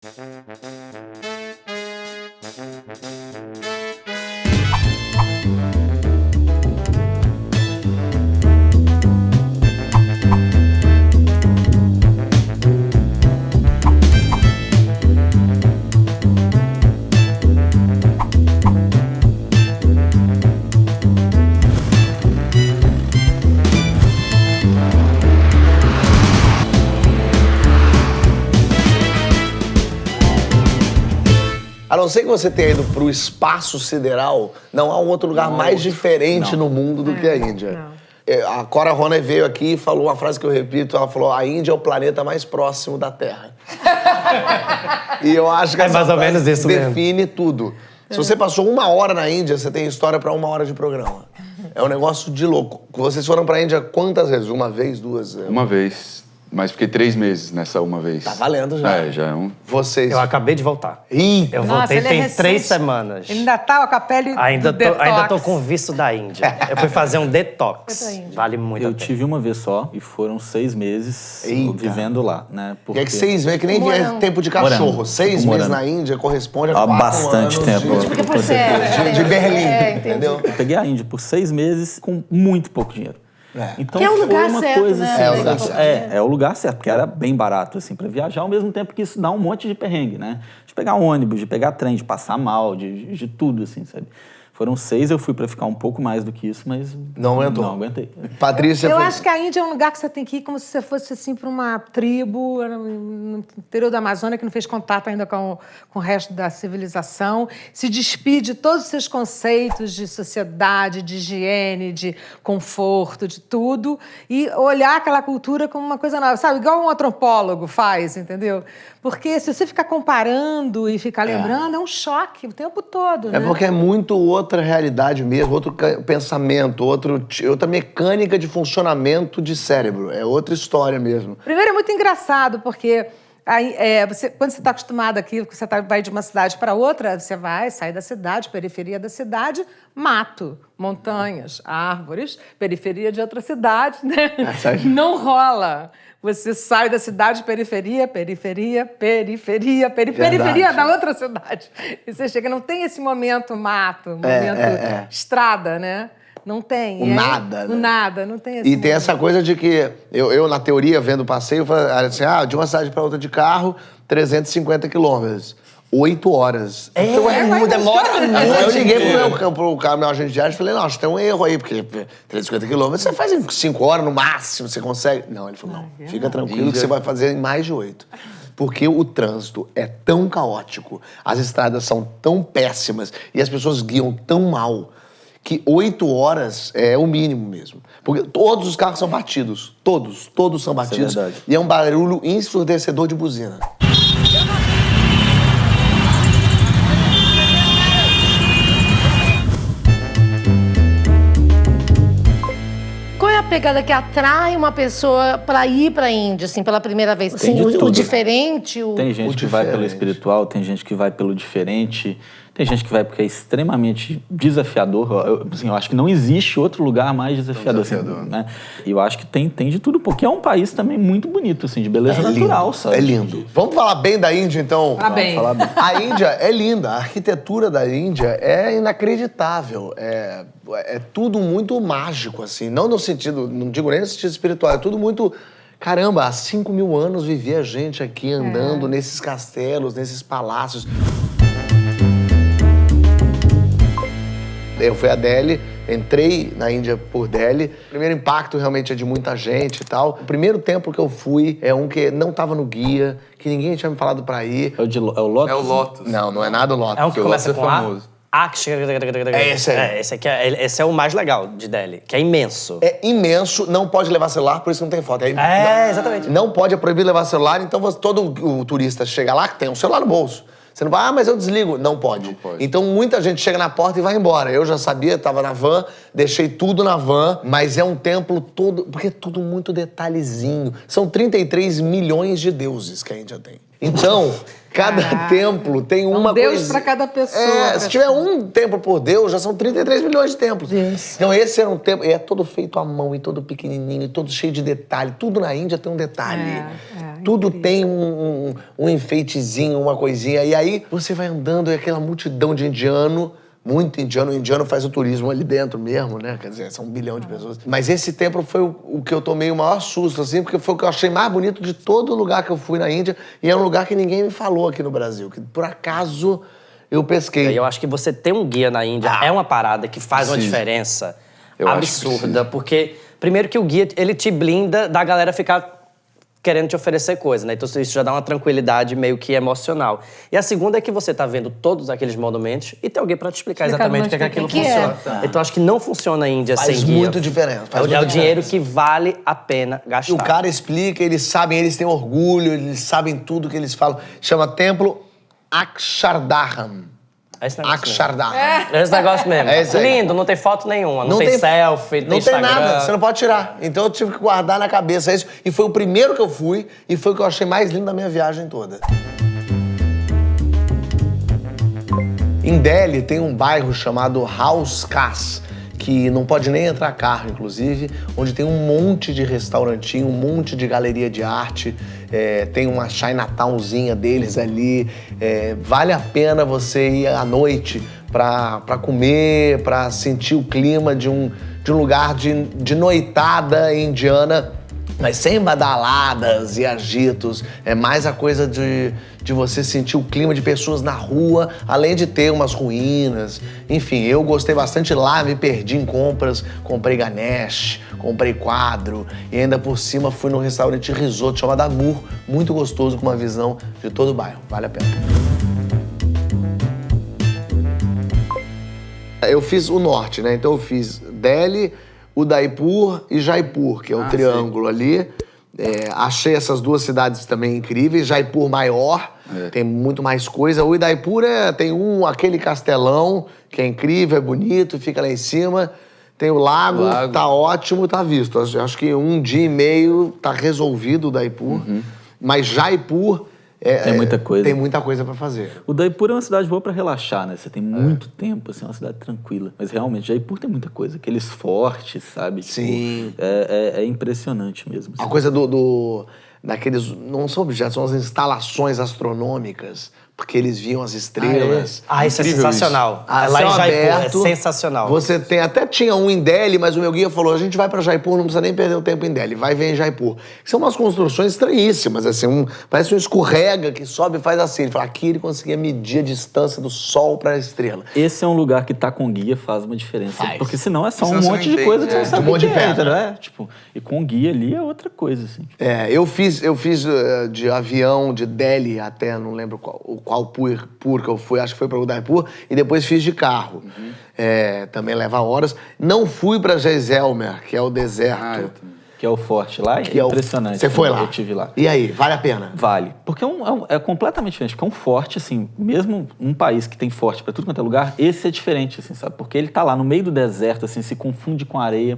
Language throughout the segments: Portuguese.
A não ser que você tenha ido para o espaço sideral, não há um outro lugar mais diferente no mundo do que a Índia. A Cora Ronay veio aqui e falou uma frase que eu repito, ela falou: a Índia é o planeta mais próximo da Terra. E eu acho que essa mais ou frase menos isso define tudo. Se você passou 1 hora na Índia, você tem história para 1 hora de programa. É um negócio de louco. Vocês foram para a Índia quantas vezes? 1 vez, 2? Uma vez. Mas fiquei 3 meses nessa uma vez. Tá valendo já. É, já é um... Vocês... Eu acabei de voltar. Eita! Eu Nossa, voltei ele é tem recente. 3 semanas. Ele ainda tá com a pele Ainda do tô, detox. ainda tô com visto da Índia. Eu fui fazer um detox. Vale muito a Eu pena. tive uma vez só e foram 6 meses Eita. vivendo lá, né? Que é que 6 meses, que nem Morando. tempo de cachorro. Morando. 6 meses Morando. na Índia corresponde a Há 4 bastante anos tempo. Porque você é... de Berlim, entendi. entendeu? Eu peguei a Índia por 6 meses com muito pouco dinheiro. Então Que é o foi lugar uma certo, coisa né? assim, É o lugar certo. é o lugar certo, porque era bem barato assim para viajar, ao mesmo tempo que isso dá um monte de perrengue, né? De pegar ônibus, de pegar trem, de passar mal, de tudo assim, sabe? Foram 6, eu fui para ficar um pouco mais do que isso, mas Não aguentou. Não aguentei. Patrícia Eu foi... acho que a Índia é um lugar que você tem que ir como se você fosse assim para uma tribo no interior da Amazônia que não fez contato ainda com o resto da civilização, se despide de todos os seus conceitos de sociedade, de higiene, de conforto, de tudo, e olhar aquela cultura como uma coisa nova, sabe? Igual um antropólogo faz, entendeu? Porque se você ficar comparando e ficar lembrando, é um choque o tempo todo, né? É porque é muito outra realidade mesmo, outro pensamento, outra mecânica de funcionamento de cérebro. É outra história mesmo. Primeiro é muito engraçado, porque aí, quando você está acostumado aqui, você vai de uma cidade para outra, você sai da cidade, periferia da cidade, mato, montanhas, árvores, periferia de outra cidade, né? Não rola. Você sai da cidade, periferia da outra cidade. E você chega, não tem esse momento mato, momento estrada, né? Não tem. O nada, né? O nada, não tem esse E tem momento. essa coisa de que eu na teoria, vendo o passeio, falei assim, de uma cidade para outra de carro, 350 quilômetros. 8 horas. Demora muito. Eu liguei pro meu agente de viagem e falei, não, acho que tem um erro aí, porque 350 quilômetros você faz em 5 horas no máximo, você consegue. Não, ele falou, não, fica tranquilo que você vai fazer em mais de 8. Porque o trânsito é tão caótico, as estradas são tão péssimas e as pessoas guiam tão mal que 8 horas é o mínimo mesmo. Porque todos os carros são batidos. Todos são batidos. verdade. E é um barulho ensurdecedor de buzina. Qual é a pegada que atrai uma pessoa pra ir pra Índia, assim, pela primeira vez? Tem Assim, de o tudo. diferente, Tem gente que vai pelo espiritual, tem gente que vai pelo diferente, tem gente que vai porque é extremamente desafiador. Eu acho que não existe outro lugar mais desafiador. Assim, né? E eu acho que tem de tudo, porque é um país também muito bonito, assim, de beleza natural, sabe? É lindo. Vamos falar bem da Índia, então? Parabéns. Falar bem. A Índia é linda, a arquitetura da Índia é inacreditável. É tudo muito mágico, assim. Não no sentido, não digo nem no sentido espiritual, é tudo muito... Caramba, há 5 mil anos vivia gente aqui andando nesses castelos, nesses palácios. Eu fui a Delhi, entrei na Índia por Delhi. O primeiro impacto realmente é de muita gente e tal. O primeiro templo que eu fui é um que não estava no guia, que ninguém tinha me falado pra ir. É o Lotus? É o Lotus. Não, não é nada o Lotus. É um que começa Lotus com é A. famoso. É esse aí. Esse aqui esse é o mais legal de Delhi, que é imenso. É imenso, não pode levar celular, por isso não tem foto. Exatamente. Não pode, é proibido levar celular, então todo o turista chega lá, tem um celular no bolso. Você não vai, mas eu desligo. Não pode. Não pode. Então muita gente chega na porta e vai embora. Eu já sabia, tava na van, deixei tudo na van, mas é um templo todo, porque é tudo muito detalhezinho. São 33 milhões de deuses que a Índia tem. Então, cada templo tem uma Deus coisa... para cada pessoa. Se tiver um templo por Deus, já são 33 milhões de templos. Isso. Então esse era um templo... E é todo feito à mão, e todo pequenininho, e todo cheio de detalhe. Tudo na Índia tem um detalhe. Tudo incrível. tem um enfeitezinho, uma coisinha. E aí você vai andando, e aquela multidão de indiano... Muito indiano. O indiano faz o turismo ali dentro mesmo, né? Quer dizer, são 1 bilhão de pessoas. Mas esse templo foi o que eu tomei o maior susto, assim, porque foi o que eu achei mais bonito de todo lugar que eu fui na Índia. E é um lugar que ninguém me falou aqui no Brasil, que por acaso eu pesquei. E eu acho que você ter um guia na Índia é uma parada que faz uma diferença Eu acho que absurda. Porque, primeiro que o guia, ele te blinda da galera ficar querendo te oferecer coisa, né? Então isso já dá uma tranquilidade meio que emocional. E a segunda é que você tá vendo todos aqueles monumentos e tem alguém pra te explicar exatamente o que é que aquilo funciona. Então acho que não funciona a Índia sem Faz guia. muito diferença. É o dinheiro que vale a pena gastar. O cara explica, eles sabem, eles têm orgulho, eles sabem tudo que eles falam. Chama Templo Akshardham. É esse negócio Akshardham. É esse negócio mesmo. É esse aí. Lindo, não tem foto nenhuma, não tem selfie, não tem Instagram. nada, você não pode tirar. Então eu tive que guardar na cabeça isso. E foi o primeiro que eu fui e foi o que eu achei mais lindo da minha viagem toda. Em Delhi tem um bairro chamado Haus Khas, que não pode nem entrar carro, inclusive, onde tem um monte de restaurantinho, um monte de galeria de arte, tem uma Chinatownzinha deles ali. Vale a pena você ir à noite pra comer, pra sentir o clima de um lugar de noitada indiana, mas sem badaladas e agitos. É mais a coisa de você sentir o clima de pessoas na rua, além de ter umas ruínas. Enfim, eu gostei bastante lá, me perdi em compras, comprei Ganesh, comprei quadro e ainda por cima fui num restaurante risoto chamado Amur, muito gostoso, com uma visão de todo o bairro. Vale a pena. Eu fiz o norte, né? Então eu fiz Delhi, Udaipur e Jaipur, que é o triângulo ali. Achei essas duas cidades também incríveis. Jaipur maior, tem muito mais coisa. O Udaipur tem aquele castelão, que é incrível, é bonito, fica lá em cima. Tem o lago, tá ótimo, tá visto. Acho que 1 dia e meio tá resolvido o Udaipur. Mas Jaipur... Tem muita coisa. Tem muita coisa pra fazer. O Udaipur é uma cidade boa pra relaxar, né? Você tem muito tempo, assim, é uma cidade tranquila. Mas realmente, Jaipur tem muita coisa. Aqueles fortes, sabe? Sim. Tipo, é impressionante mesmo. A coisa daqueles... Não são objetos, são as instalações astronômicas. Porque eles viam as estrelas. Isso é sensacional. Lá Lá em Jaipur aberto, é sensacional. Você tem... Até tinha um em Delhi, mas o meu guia falou, a gente vai pra Jaipur, não precisa nem perder o tempo em Delhi. Vai ver em Jaipur. São umas construções estranhíssimas, assim. Parece um escorrega que sobe e faz assim. Ele fala, aqui ele conseguia medir a distância do Sol pra estrela. Esse é um lugar que tá com guia faz uma diferença. Faz. Porque senão é só Senão um você monte não de coisa que entende, você não sabe um monte o que de é, pedra. entendeu? Tipo, e com guia ali é outra coisa, assim. Eu fiz de avião de Delhi até, não lembro qual Pur que eu fui, acho que foi para Udaipur, e depois fiz de carro. Também leva horas. Não fui para Jaisalmer, que é o deserto. Que é o forte lá, Que é impressionante. Você foi lá? Eu tive lá. E aí, vale a pena? Vale. Porque é completamente diferente. Porque é um forte, assim, mesmo um país que tem forte pra tudo quanto é lugar, esse é diferente, assim, sabe? Porque ele tá lá no meio do deserto, assim, se confunde com a areia.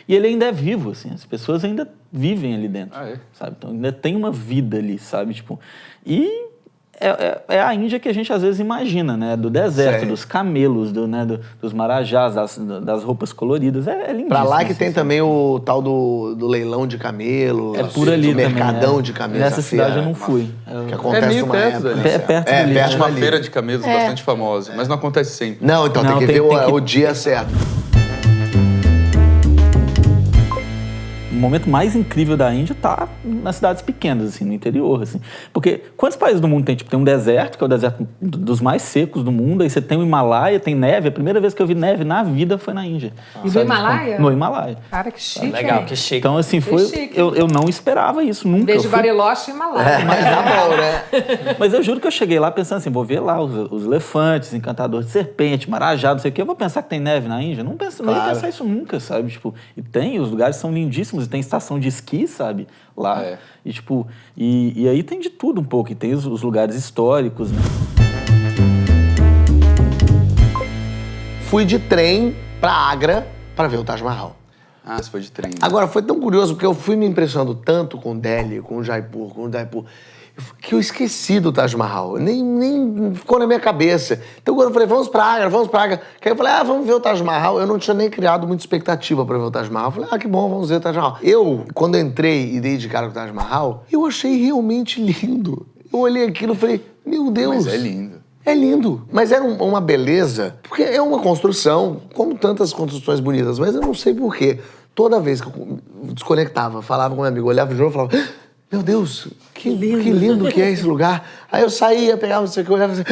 E ele ainda é vivo, assim, as pessoas ainda vivem ali dentro, sabe? Então ainda tem uma vida ali, sabe? Tipo, e é a Índia que a gente às vezes imagina, né? Do deserto, dos camelos, dos marajás, das roupas coloridas. É lindíssimo. Pra lá que assim, tem também o tal do leilão de camelos. É por ali do também. mercadão de camelos. Nessa cidade eu não fui. Que acontece meio numa perto época. dali. né? É perto É, dali. perto Uma dali. feira de camelos bastante famosa, mas não acontece sempre. Não, então Não, tem que ver tem que- o dia certo. O momento mais incrível da Índia tá nas cidades pequenas, assim, no interior, assim. Porque quantos países do mundo tem? Tipo, tem um deserto, que é o deserto dos mais secos do mundo, aí você tem o Himalaia, tem neve. A primeira vez que eu vi neve na vida foi na Índia. E no Sabe? Himalaia? No Himalaia. Cara, que chique, Legal, hein? que chique. Então, assim, foi... chique. Eu não esperava isso, nunca. Em vez de Eu fui- Bariloche, Himalaia. Mas tá bom, né? Mas eu juro que eu cheguei lá pensando assim, vou ver lá os elefantes, encantadores de serpente, marajá, não sei o quê. Eu vou pensar que tem neve na Índia? Não ia pensar isso nunca, sabe? Tipo, e tem, os lugares são lindíssimos, e tem estação de esqui, sabe? Lá. E tipo, e aí tem de tudo um pouco. E tem os lugares históricos, né? Fui de trem pra Agra pra ver o Taj Mahal. Ah, você foi de trem. Agora, foi tão curioso, porque eu fui me impressionando tanto com Delhi, com Jaipur, com Udaipur. que eu esqueci do Taj Mahal. Nem ficou na minha cabeça. Então, quando eu falei, vamos pra Agra. Que aí eu falei, vamos ver o Taj Mahal. Eu não tinha nem criado muita expectativa pra ver o Taj Mahal. Eu falei, que bom, vamos ver o Taj Mahal. Eu, quando entrei e dei de cara com o Taj Mahal, eu achei realmente lindo. Eu olhei aquilo e falei, meu Deus. Mas é lindo. É lindo, mas era uma beleza, porque é uma construção, como tantas construções bonitas, mas eu não sei porquê. Toda vez que eu desconectava, falava com meu amigo, olhava o jogo e falava, meu Deus, que lindo que é esse lugar. Aí eu saía, pegava, não sei o que, olhava e assim,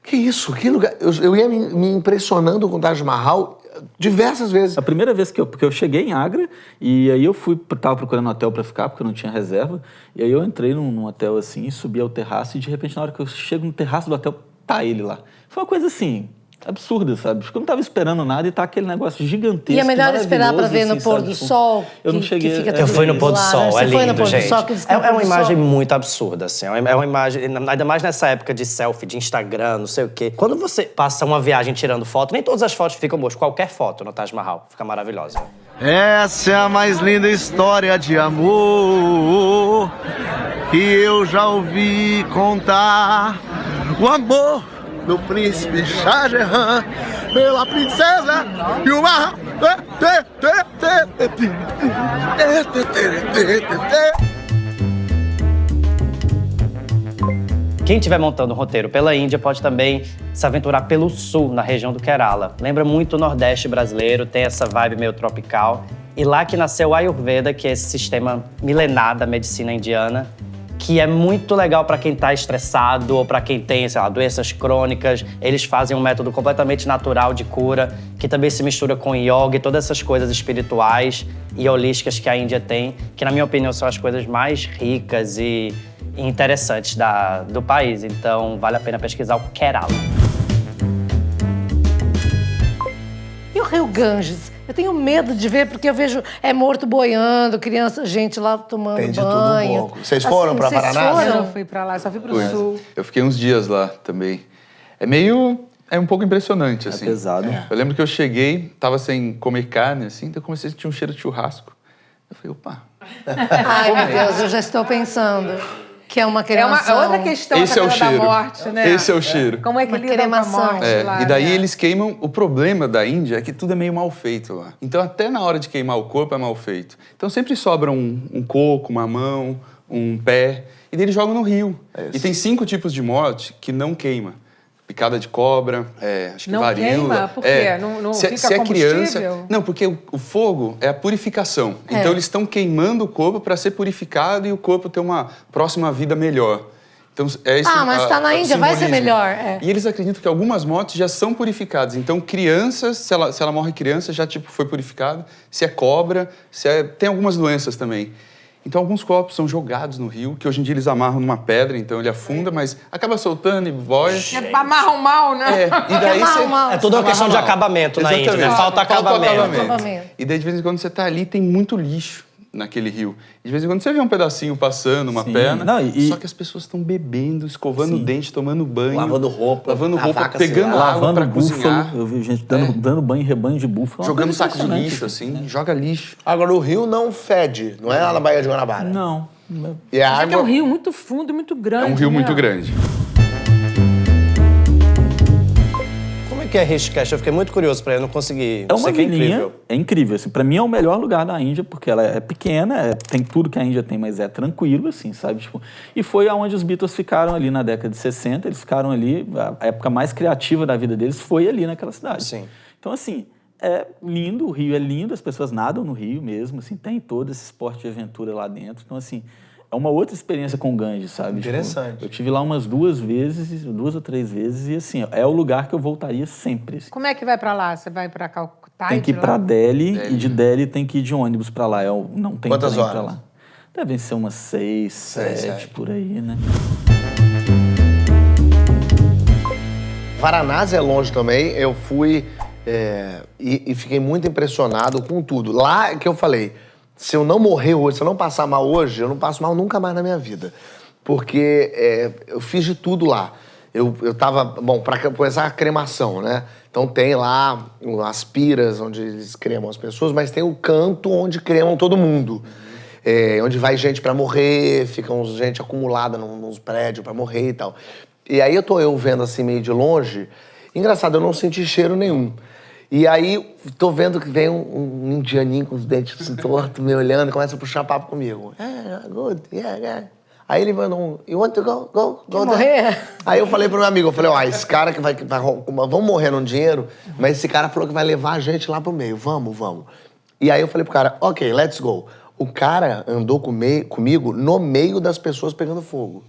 que isso, que lugar. Eu ia me impressionando com o Taj Mahal diversas vezes. A primeira vez porque eu cheguei em Agra e aí eu tava procurando um hotel pra ficar, porque eu não tinha reserva, e aí eu entrei num hotel assim, subi ao terraço e de repente na hora que eu chego no terraço do hotel, tá ele lá. Foi uma coisa assim, absurda, sabe? Porque eu não tava esperando nada e tá aquele negócio gigantesco. E é melhor esperar pra ver no pôr do sol. Eu não cheguei. Eu fui no pôr do sol, é lindo, gente. É uma imagem muito muito absurda, assim. É uma imagem, ainda mais nessa época de selfie, de Instagram, não sei o quê. Quando você passa uma viagem tirando foto, nem todas as fotos ficam boas. Qualquer foto no Taj Mahal fica maravilhosa. Essa é a mais linda história de amor que eu já ouvi contar. O amor do príncipe Shah Jahan pela princesa e o mar. Quem estiver montando um roteiro pela Índia pode também se aventurar pelo sul, na região do Kerala. Lembra muito o Nordeste brasileiro, tem essa vibe meio tropical. E lá que nasceu o Ayurveda, que é esse sistema milenar da medicina indiana, que é muito legal para quem tá estressado ou para quem tem, sei lá, doenças crônicas. Eles fazem um método completamente natural de cura, que também se mistura com yoga e todas essas coisas espirituais e holísticas que a Índia tem, que na minha opinião são as coisas mais ricas e interessantes do país. Então vale a pena pesquisar o Kerala. E o Rio Ganges? Eu tenho medo de ver, porque eu vejo morto boiando, criança, gente lá tomando Tem de banho. tudo um pouco. Vocês foram pra Paraná? Eu não fui pra lá, só fui pro sul. Eu fiquei uns dias lá também. É um pouco impressionante, assim. É pesado. Eu lembro que eu cheguei, tava sem comer carne, assim, então eu comecei a sentir um cheiro de churrasco. Eu falei, opa. Ai, meu Deus, eu já estou pensando que é uma É cremação. outra questão Esse é o da cheiro. morte, né? Esse é o cheiro. Como é que Uma lida com a cremação. morte lá, E daí né? eles queimam. O problema da Índia é que tudo é meio mal feito lá. Então até na hora de queimar o corpo é mal feito. Então sempre sobra um coco, uma mão, um pé. E daí eles jogam no rio. E tem 5 tipos de morte que não queima. Picada de cobra, acho que Não varíola. queima? Por quê? Não fica se é criança. combustível? Não, porque o fogo é a purificação. Então eles estão queimando o corpo para ser purificado e o corpo ter uma próxima vida melhor. Então, é isso, mas tá na Índia, vai ser simbolismo. melhor. É. E eles acreditam que algumas mortes já são purificadas. Então, crianças, se ela morre criança, já foi purificada. Se é cobra, tem algumas doenças também. Então, alguns corpos são jogados no rio, que hoje em dia eles amarram numa pedra, então ele afunda, mas acaba soltando e boia. Amarram mal, né? E daí É tudo uma questão de acabamento na Índia, né? Falta acabamento. E daí, de vez em quando, você tá ali, tem muito lixo naquele rio. E de vez em quando você vê um pedacinho passando, uma perna, só que as pessoas estão bebendo, escovando o dente, tomando banho. Lavando roupa. Pegando água pra cozinhar. Eu vi gente dando banho em rebanho de búfalo. Jogando saco de lixo, assim. Joga lixo. Agora, o rio não fede, não é lá na Baía de Guanabara. Não. E a Mas é que é água... um rio muito fundo e muito grande. É um rio né? muito grande. Como é que é Rishikesh? Eu fiquei muito curioso pra ir, eu não consegui. É uma Sei que é vilinha, incrível. é incrível, assim, pra mim é o melhor lugar da Índia, porque ela é pequena, tem tudo que a Índia tem, mas é tranquilo, assim, sabe? Tipo, e foi aonde os Beatles ficaram ali na década de 60, eles ficaram ali, a época mais criativa da vida deles foi ali naquela cidade. Sim. Então, assim, é lindo, o rio é lindo, as pessoas nadam no rio mesmo, assim, tem todo esse esporte de aventura lá dentro, então, assim, é uma outra experiência com o Ganges, sabe? Interessante. Tipo, eu tive lá umas 2 ou 3 vezes e, assim, é o lugar que eu voltaria sempre. Assim. Como é que vai pra lá? Você vai pra Calcutá? Tem que ir pra Delhi e de Delhi tem que ir de ônibus pra lá. Não tem Quantas trem horas? pra lá. Devem ser umas 6, 7, por aí, né? Varanasi é longe também. Eu fui e fiquei muito impressionado com tudo. Lá que eu falei, se eu não morrer hoje, se eu não passar mal hoje, eu não passo mal nunca mais na minha vida. Porque eu fiz de tudo lá. Eu tava, bom, para começar a cremação, né? Então tem lá as piras onde eles cremam as pessoas, mas tem o canto onde cremam todo mundo. onde vai gente pra morrer, fica gente acumulada nos prédios pra morrer e tal. E aí eu vendo assim meio de longe, engraçado, eu não senti cheiro nenhum. E aí tô vendo que vem um indianinho com os dentes assim, tortos, me olhando, começa a puxar papo comigo. Good, yeah. Aí ele mandou you want to go morrer? Aí eu falei pro meu amigo, esse cara que vai vamos morrer no dinheiro, mas esse cara falou que vai levar a gente lá pro meio, vamos. E aí eu falei pro cara, ok, let's go. O cara andou comigo no meio das pessoas pegando fogo.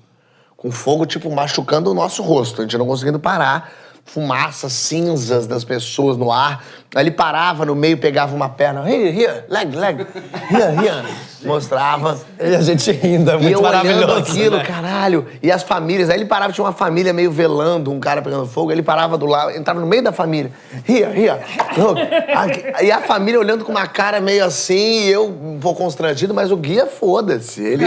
Com fogo, tipo, machucando o nosso rosto, a gente não conseguindo parar. Fumaça, cinzas das pessoas no ar. Aí ele parava no meio, pegava uma perna. Here, leg. Here. Mostrava. E a gente rindo, é muito maravilhoso. E eu olhando aquilo, né? Caralho. E as famílias. Aí ele parava, tinha uma família meio velando, um cara pegando fogo. Aí ele parava do lado, entrava no meio da família. Here. Look. E a família olhando com uma cara meio assim, e eu um pouco constrangido, mas o guia, foda-se. Ele,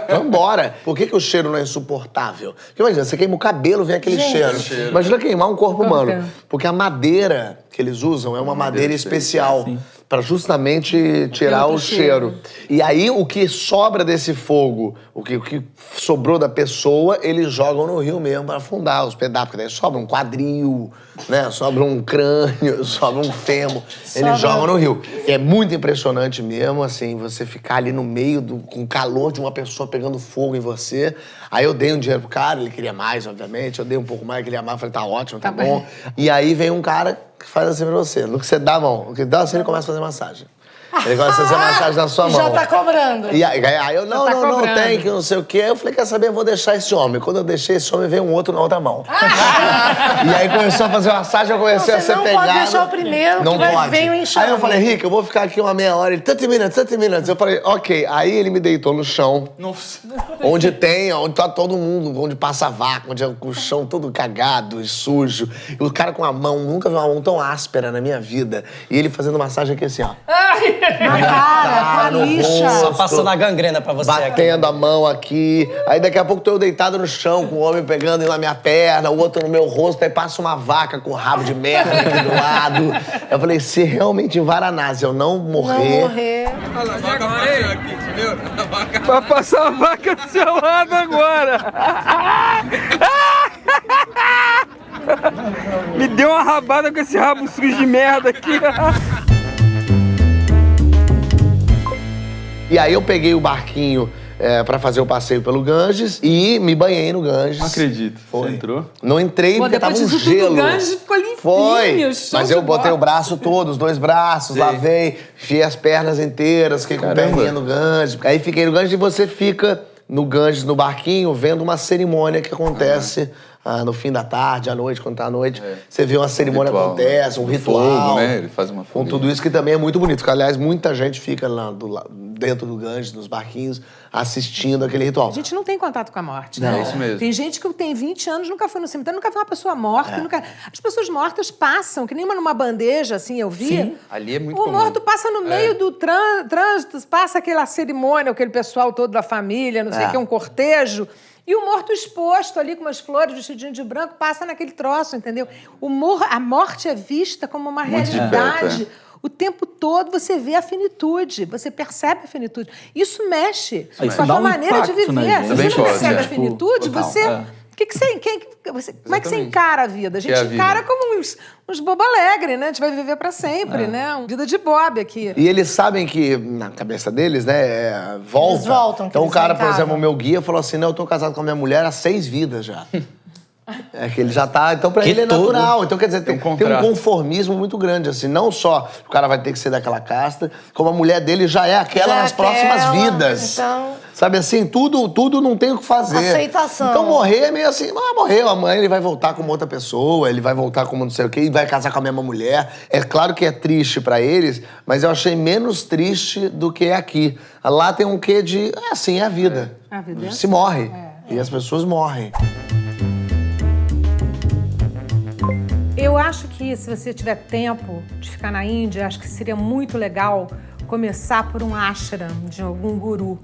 vambora. Por que o cheiro não é insuportável? Porque imagina, você queima o cabelo, vem aquele cheiro. Imagina queimar um corpo humano. Porque a madeira que eles usam é uma madeira especial para justamente tirar o cheiro. E aí o que sobra desse fogo, o que sobrou da pessoa, eles jogam no rio mesmo para afundar os pedaços, porque daí sobra um quadril, né? Sobra um crânio, sobra um fêmur, eles jogam no rio. E é muito impressionante mesmo, assim, você ficar ali no meio com o calor de uma pessoa pegando fogo em você. Aí eu dei um dinheiro pro cara, ele queria mais, obviamente, eu dei um pouco mais, ele queria mais, falei, tá ótimo, tá bom. E aí vem um cara que faz assim pra você. No que você dá a mão, no que dá assim, ele começa a fazer massagem. Ele começa a fazer massagem na sua mão. Já tá cobrando. E aí eu, não, tem que não sei o quê. Aí eu falei, quer saber, eu vou deixar esse homem. Quando eu deixei esse homem, veio um outro na outra mão. E aí começou a fazer massagem, eu comecei a ser pegado. Não pode deixar o primeiro, não que pode. Vem o enxame. Aí eu falei, Rick, eu vou ficar aqui uma meia hora. Ele, 30 minutos. Eu falei, ok. Aí ele me deitou no chão. Nossa. Onde tá todo mundo, onde passa a vaca, onde é o chão todo cagado e sujo. E o cara com a mão, nunca vi uma mão tão áspera na minha vida. E ele fazendo massagem aqui assim, ó. Na cara, no lixa. rosto, Só passando a gangrena pra você batendo aqui. a mão aqui. Aí daqui a pouco tô eu deitado no chão, com o homem pegando na minha perna, o outro no meu rosto, aí passa uma vaca com rabo de merda aqui do lado. Eu falei, se realmente em Varanasi eu não morrer... Vai passar a vaca do seu lado agora! Me deu uma rabada com esse rabo sujo de merda aqui. E aí eu peguei o barquinho pra fazer o passeio pelo Ganges e me banhei no Ganges. Não acredito. Foi. Você entrou? Não entrei porque tava um gelo. O Ganges ficou limpinho. Foi. Mas eu botei o braço todo, os 2 braços, lavei, enfiei as pernas inteiras, fiquei com perninha no Ganges. Aí fiquei no Ganges e você fica no Ganges, no barquinho, vendo uma cerimônia que acontece no fim da tarde, à noite, quando tá à noite. Você vê uma cerimônia que acontece, um ritual. Fogo, né? Ele faz uma com tudo isso que também é muito bonito. Porque, aliás, muita gente fica lá dentro do Ganges, nos barquinhos, assistindo aquele ritual. A gente não tem contato com a morte, Não, né? é isso mesmo. Tem gente que tem 20 anos, nunca foi no cemitério, nunca viu uma pessoa morta. As pessoas mortas passam, que nem numa bandeja, assim, eu vi. Sim, ali é muito O comum. morto passa no meio do trânsito, passa aquela cerimônia, aquele pessoal todo da família, não sei o que, um cortejo. E o morto exposto ali com umas flores, vestidinho de branco, passa naquele troço, entendeu? A morte é vista como uma Muito de realidade. perto, O tempo todo você vê a finitude, você percebe a finitude. Isso mexe Isso com a dá tua um maneira de impacto na viver. gente. Se você Também não pode, percebe a tipo, finitude, total, você... Como é que você encara a vida? A gente Que é a vida. encara como uns bobo alegre, né? A gente vai viver pra sempre, né? Uma vida de Bob aqui. E eles sabem que, na cabeça deles, né, volta. Eles voltam, que então o eles cara, por reencarnam. exemplo, o meu guia falou assim, não, eu tô casado com a minha mulher há 6 vidas já. É que ele já tá... Então, pra Que ele é tudo. natural. Então, quer dizer, tem um contrato. conformismo muito grande, assim. Não só o cara vai ter que ser daquela casta, como a mulher dele já é aquela nas próximas vidas. Então... Sabe assim, tudo não tem o que fazer. Aceitação. Então morrer é meio assim, morreu, amanhã ele vai voltar como outra pessoa, ele vai voltar como não sei o quê, e vai casar com a mesma mulher. É claro que é triste pra eles, mas eu achei menos triste do que aqui. Lá tem um quê de, assim, é a vida. A vida é Se morre. E as pessoas morrem. Eu acho que se você tiver tempo de ficar na Índia, acho que seria muito legal começar por um ashram de algum guru.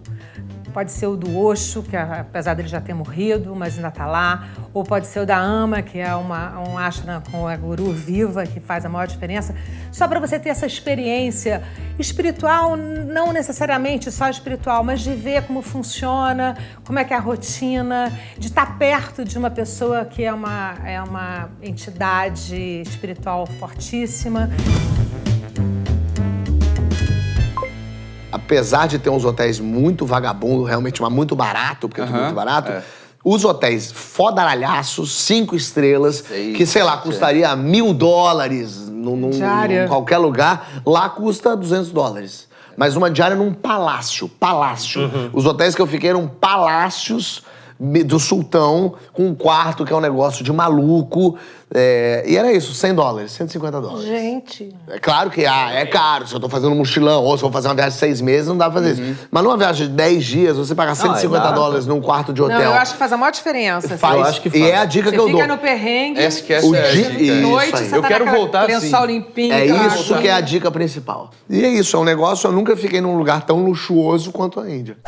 Pode ser o do Osho, que apesar dele já ter morrido, mas ainda está lá. Ou pode ser o da Ama, que é um ashram com a guru viva, que faz a maior diferença. Só para você ter essa experiência espiritual, não necessariamente só espiritual, mas de ver como funciona, como é que é a rotina, de estar perto de uma pessoa que é uma entidade espiritual fortíssima. Apesar de ter uns hotéis muito vagabundo, realmente, mas muito barato, porque é tudo muito barato, os hotéis fodaralhaços, 5 estrelas, que, sei lá, custaria $1.000 num qualquer lugar, lá custa $200. Mas uma diária num palácio. Os hotéis que eu fiquei eram palácios do sultão, com um quarto que é um negócio de maluco. E era isso, $100, $150. Gente. É claro que é caro. Se eu tô fazendo um mochilão ou se eu vou fazer uma viagem de 6 meses, não dá pra fazer isso. Mas numa viagem de 10 dias, você pagar $150 num quarto de hotel. Não, eu acho que faz a maior diferença. Eu acho que faz. E é a dica que eu dou. Você fica no perrengue. Essa é a dica. Noite, você eu quero voltar assim. Lençol limpinho. É isso que é a dica principal. E é isso, é um negócio, eu nunca fiquei num lugar tão luxuoso quanto a Índia.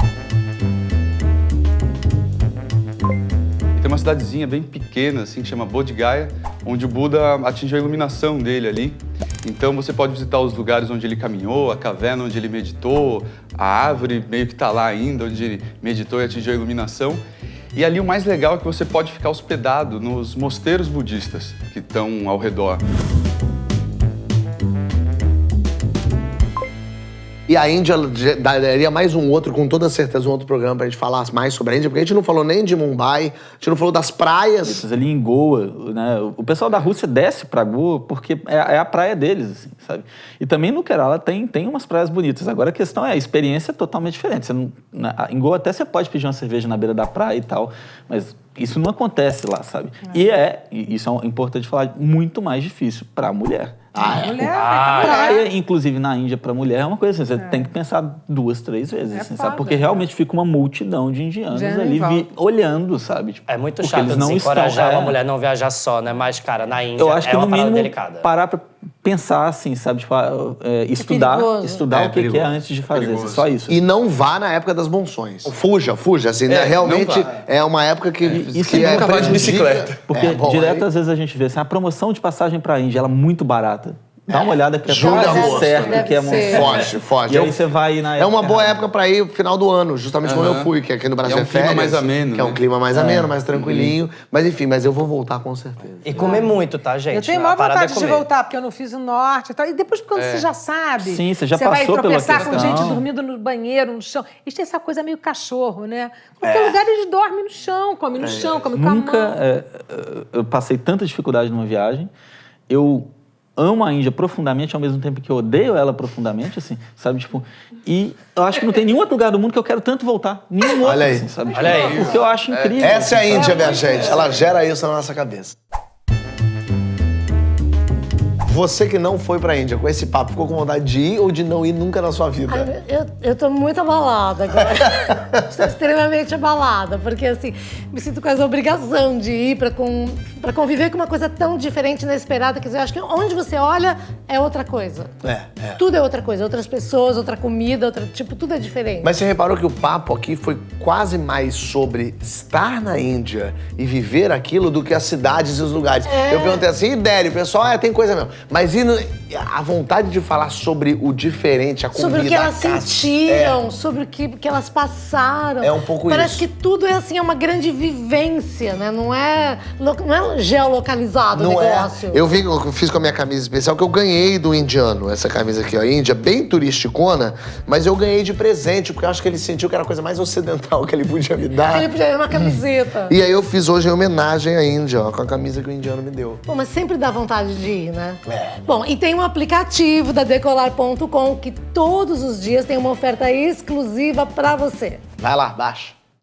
Tem uma cidadezinha bem pequena, assim, que chama Bodh Gaya, onde o Buda atingiu a iluminação dele ali. Então você pode visitar os lugares onde ele caminhou, a caverna onde ele meditou, a árvore meio que tá lá ainda, onde ele meditou e atingiu a iluminação. E ali o mais legal é que você pode ficar hospedado nos mosteiros budistas que estão ao redor. E a Índia daria mais com toda certeza, um outro programa pra gente falar mais sobre a Índia, porque a gente não falou nem de Mumbai, a gente não falou das praias. Ali em Goa, né? O pessoal da Rússia desce pra Goa porque é a praia deles, assim, sabe? E também no Kerala tem umas praias bonitas. Agora a questão a experiência é totalmente diferente. Você não, em Goa até você pode pedir uma cerveja na beira da praia e tal, mas isso não acontece lá, sabe? E isso é importante falar, muito mais difícil pra mulher. Praia, inclusive na Índia, pra mulher é uma coisa assim, você tem que pensar 2, 3 vezes, assim, sabe? Porque realmente fica uma multidão de indianos ali olhando, sabe? Tipo, é muito chato eles não encorajar uma mulher a não viajar só, né? Mas, cara, na Índia eu acho que é uma no parada mínimo delicada. Parar pra pensar, assim, sabe? Tipo, estudar o que é antes de fazer, só isso. E não vá na época das monções. Fuja, assim, né? Realmente é uma época que nunca vai de bicicleta. Porque direto, às vezes, a gente vê assim, a promoção de passagem pra Índia, ela é muito barata. Dá uma olhada que é quase certo que é monstro. Foge. E aí você vai na época. É uma boa época pra ir no final do ano, justamente quando eu fui, que aqui no Brasil é férias. É um clima mais ameno. Que é um clima mais ameno, mais tranquilinho. Mas enfim, eu vou voltar com certeza. E comer muito, tá, gente? Eu tenho maior vontade de voltar, porque eu não fiz o norte e tal. E depois, quando você já sabe... Sim, você já passou pela questão. Você vai tropeçar com gente dormindo no banheiro, no chão. Isso tem essa coisa meio cachorro, né? Qualquer lugar eles dormem no chão, comem no chão, comem com a mão. Eu passei tanta dificuldade numa viagem. Eu amo a Índia profundamente, ao mesmo tempo que eu odeio ela profundamente, assim, sabe? Tipo, e eu acho que não tem nenhum outro lugar do mundo que eu quero tanto voltar. Nenhum outro, Olha aí. assim, sabe? Olha aí. Porque eu acho incrível. Essa é a Índia, minha gente. Ela gera isso na nossa cabeça. Você que não foi pra Índia com esse papo, ficou com vontade de ir ou de não ir nunca na sua vida? Eu tô muito abalada agora. Estou extremamente abalada, porque assim, me sinto com essa obrigação de ir pra conviver com uma coisa tão diferente, inesperada. Quer dizer, eu acho que onde você olha é outra coisa. Tudo é outra coisa. Outras pessoas, outra comida, tudo é diferente. Mas você reparou que o papo aqui foi quase mais sobre estar na Índia e viver aquilo do que as cidades e os lugares. Eu perguntei assim, Idério, o pessoal, tem coisa mesmo. Mas a vontade de falar sobre o diferente, a comida, sobre o que elas sentiram, sobre o que elas passaram. É um pouco Parece isso. que tudo é assim, é uma grande vivência, né? Não é geolocalizado o negócio. Eu fiz com a minha camisa especial que eu ganhei do indiano, essa camisa aqui, ó, Índia, bem turisticona, mas eu ganhei de presente, porque eu acho que ele sentiu que era a coisa mais ocidental que ele podia me dar. Ele podia dar uma camiseta. E aí eu fiz hoje em homenagem à Índia, ó, com a camisa que o indiano me deu. Pô, mas sempre dá vontade de ir, né? Bom, e tem um aplicativo da Decolar.com que todos os dias tem uma oferta exclusiva pra você. Vai lá, baixa.